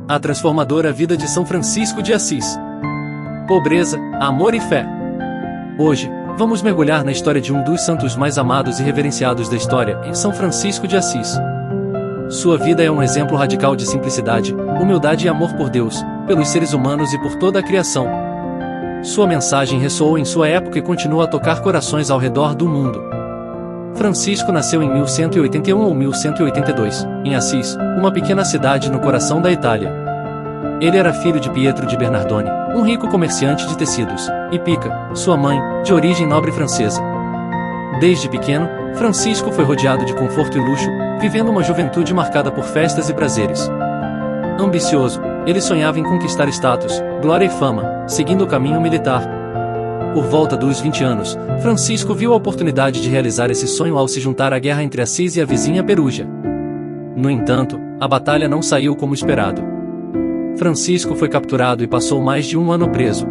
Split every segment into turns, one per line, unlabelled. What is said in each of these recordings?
A transformadora vida de São Francisco de Assis. Pobreza, amor e fé. Hoje, vamos mergulhar na história de um dos santos mais amados e reverenciados da história, São Francisco de Assis. Sua vida é um exemplo radical de simplicidade, humildade e amor por Deus, pelos seres humanos e por toda a criação. Sua mensagem ressoou em sua época e continua a tocar corações ao redor do mundo. Francisco nasceu em 1181 ou 1182, em Assis, uma pequena cidade no coração da Itália. Ele era filho de Pietro de Bernardone, um rico comerciante de tecidos, e Pica, sua mãe, de origem nobre francesa. Desde pequeno, Francisco foi rodeado de conforto e luxo, vivendo uma juventude marcada por festas e prazeres. Ambicioso, ele sonhava em conquistar status, glória e fama, seguindo o caminho militar. Por volta dos 20 anos, Francisco viu a oportunidade de realizar esse sonho ao se juntar à guerra entre Assis e a vizinha Perugia. No entanto, a batalha não saiu como esperado. Francisco foi capturado e passou mais de um ano preso.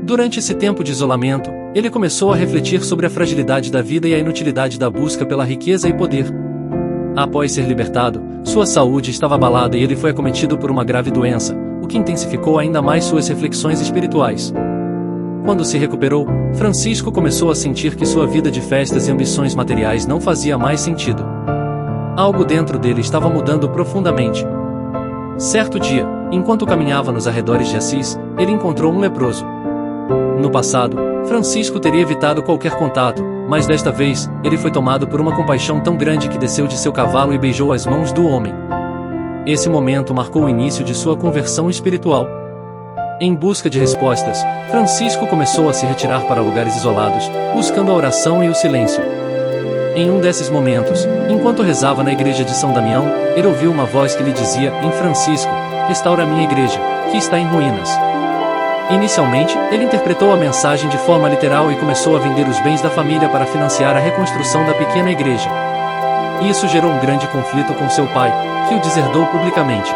Durante esse tempo de isolamento, ele começou a refletir sobre a fragilidade da vida e a inutilidade da busca pela riqueza e poder. Após ser libertado, sua saúde estava abalada e ele foi acometido por uma grave doença, o que intensificou ainda mais suas reflexões espirituais. Quando se recuperou, Francisco começou a sentir que sua vida de festas e ambições materiais não fazia mais sentido. Algo dentro dele estava mudando profundamente. Certo dia, enquanto caminhava nos arredores de Assis, ele encontrou um leproso. No passado, Francisco teria evitado qualquer contato, mas desta vez, ele foi tomado por uma compaixão tão grande que desceu de seu cavalo e beijou as mãos do homem. Esse momento marcou o início de sua conversão espiritual. Em busca de respostas, Francisco começou a se retirar para lugares isolados, buscando a oração e o silêncio. Em um desses momentos, enquanto rezava na igreja de São Damião, ele ouviu uma voz que lhe dizia: "Em Francisco, restaura a minha igreja, que está em ruínas." Inicialmente, ele interpretou a mensagem de forma literal e começou a vender os bens da família para financiar a reconstrução da pequena igreja. Isso gerou um grande conflito com seu pai, que o deserdou publicamente.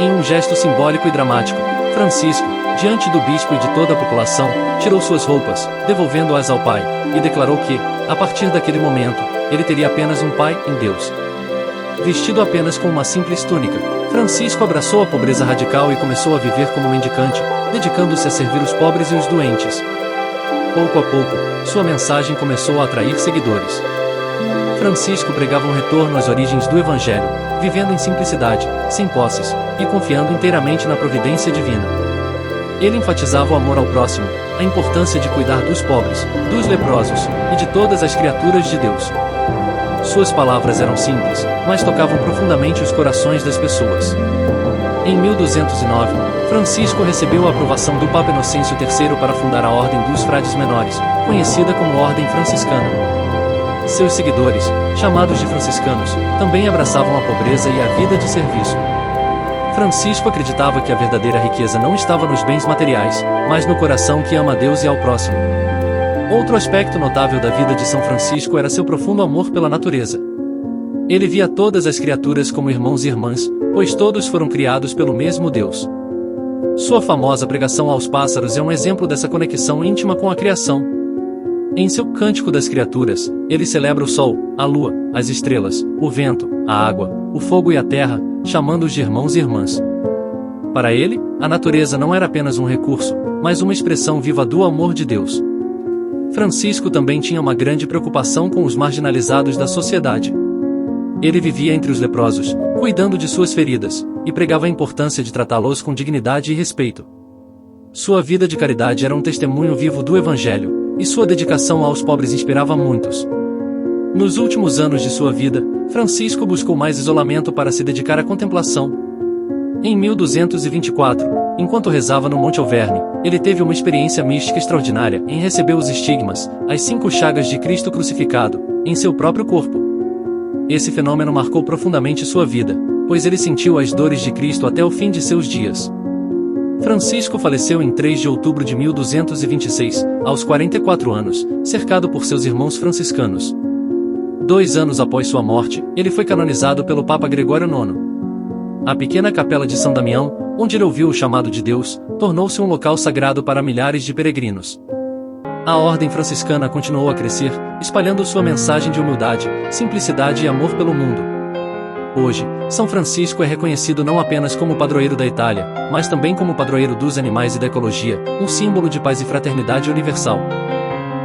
Em um gesto simbólico e dramático, Francisco, diante do bispo e de toda a população, tirou suas roupas, devolvendo-as ao pai, e declarou que, a partir daquele momento, ele teria apenas um pai em Deus. Vestido apenas com uma simples túnica, Francisco abraçou a pobreza radical e começou a viver como mendicante, dedicando-se a servir os pobres e os doentes. Pouco a pouco, sua mensagem começou a atrair seguidores. Francisco pregava um retorno às origens do Evangelho, vivendo em simplicidade, sem posses, e confiando inteiramente na providência divina. Ele enfatizava o amor ao próximo, a importância de cuidar dos pobres, dos leprosos, e de todas as criaturas de Deus. Suas palavras eram simples, mas tocavam profundamente os corações das pessoas. Em 1209, Francisco recebeu a aprovação do Papa Inocêncio III para fundar a Ordem dos Frades Menores, conhecida como Ordem Franciscana. Seus seguidores, chamados de franciscanos, também abraçavam a pobreza e a vida de serviço. Francisco acreditava que a verdadeira riqueza não estava nos bens materiais, mas no coração que ama a Deus e ao próximo. Outro aspecto notável da vida de São Francisco era seu profundo amor pela natureza. Ele via todas as criaturas como irmãos e irmãs, pois todos foram criados pelo mesmo Deus. Sua famosa pregação aos pássaros é um exemplo dessa conexão íntima com a criação. Em seu Cântico das Criaturas, ele celebra o sol, a lua, as estrelas, o vento, a água, o fogo e a terra, chamando-os de irmãos e irmãs. Para ele, a natureza não era apenas um recurso, mas uma expressão viva do amor de Deus. Francisco também tinha uma grande preocupação com os marginalizados da sociedade. Ele vivia entre os leprosos, cuidando de suas feridas, e pregava a importância de tratá-los com dignidade e respeito. Sua vida de caridade era um testemunho vivo do Evangelho, e sua dedicação aos pobres inspirava muitos. Nos últimos anos de sua vida, Francisco buscou mais isolamento para se dedicar à contemplação. Em 1224, enquanto rezava no Monte Auvergne, ele teve uma experiência mística extraordinária em receber os estigmas, as 5 chagas de Cristo crucificado, em seu próprio corpo. Esse fenômeno marcou profundamente sua vida, pois ele sentiu as dores de Cristo até o fim de seus dias. Francisco faleceu em 3 de outubro de 1226, aos 44 anos, cercado por seus irmãos franciscanos. 2 anos após sua morte, ele foi canonizado pelo Papa Gregório IX. A pequena capela de São Damião, onde ele ouviu o chamado de Deus, tornou-se um local sagrado para milhares de peregrinos. A ordem franciscana continuou a crescer, espalhando sua mensagem de humildade, simplicidade e amor pelo mundo. Hoje, São Francisco é reconhecido não apenas como padroeiro da Itália, mas também como padroeiro dos animais e da ecologia, um símbolo de paz e fraternidade universal.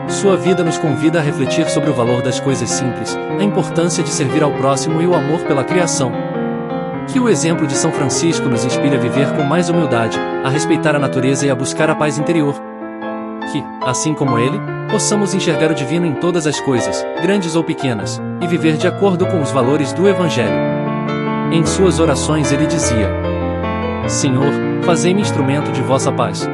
Sua vida nos convida a refletir sobre o valor das coisas simples, a importância de servir ao próximo e o amor pela criação. Que o exemplo de São Francisco nos inspire a viver com mais humildade, a respeitar a natureza e a buscar a paz interior. Que, assim como ele, possamos enxergar o divino em todas as coisas, grandes ou pequenas, e viver de acordo com os valores do Evangelho. Em suas orações ele dizia: Senhor, fazei-me instrumento de vossa paz.